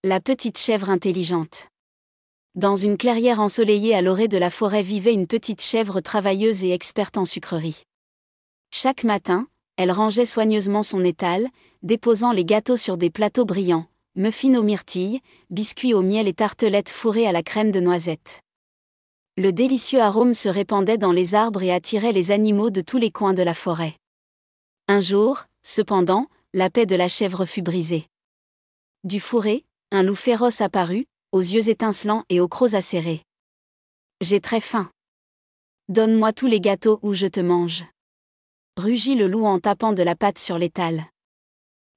La petite chèvre intelligente. Dans une clairière ensoleillée à l'orée de la forêt vivait une petite chèvre travailleuse et experte en sucrerie. Chaque matin, elle rangeait soigneusement son étal, déposant les gâteaux sur des plateaux brillants, muffins aux myrtilles, biscuits au miel et tartelettes fourrées à la crème de noisette. Le délicieux arôme se répandait dans les arbres et attirait les animaux de tous les coins de la forêt. Un jour, cependant, la paix de la chèvre fut brisée. Du fourré, un loup féroce apparut, aux yeux étincelants et aux crocs acérés. « J'ai très faim. Donne-moi tous les gâteaux ou je te mange. » Rugit le loup en tapant de la patte sur l'étal.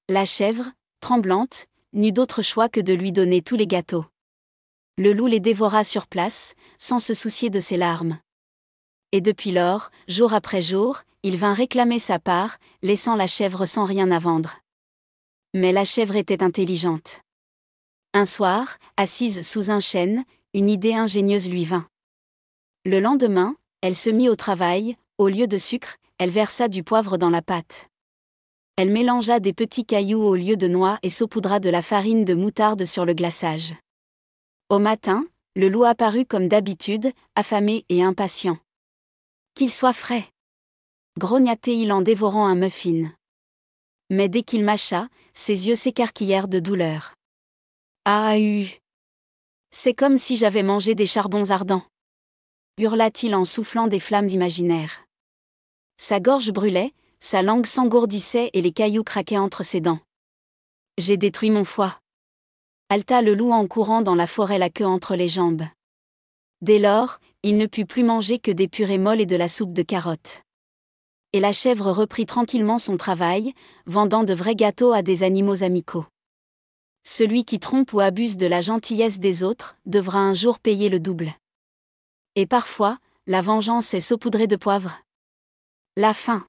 La chèvre, tremblante, n'eut d'autre choix que de lui donner tous les gâteaux. Le loup les dévora sur place, sans se soucier de ses larmes. Et depuis lors, jour après jour, il vint réclamer sa part, laissant la chèvre sans rien à vendre. Mais la chèvre était intelligente. Un soir, assise sous un chêne, une idée ingénieuse lui vint. Le lendemain, elle se mit au travail, au lieu de sucre, elle versa du poivre dans la pâte. Elle mélangea des petits cailloux au lieu de noix et saupoudra de la farine de moutarde sur le glaçage. Au matin, le loup apparut comme d'habitude, affamé et impatient. « Qu'il soit frais !» grogna-t-il en dévorant un muffin. Mais dès qu'il mâcha, ses yeux s'écarquillèrent de douleur. « Ah c'est comme si j'avais mangé des charbons ardents !» hurla-t-il en soufflant des flammes imaginaires. Sa gorge brûlait, sa langue s'engourdissait et les cailloux craquaient entre ses dents. « J'ai détruit mon foie !» haleta le loup en courant dans la forêt la queue entre les jambes. Dès lors, il ne put plus manger que des purées molles et de la soupe de carottes. Et la chèvre reprit tranquillement son travail, vendant de vrais gâteaux à des animaux amicaux. Celui qui trompe ou abuse de la gentillesse des autres devra un jour payer le double. Et parfois, la vengeance est saupoudrée de poivre. La fin.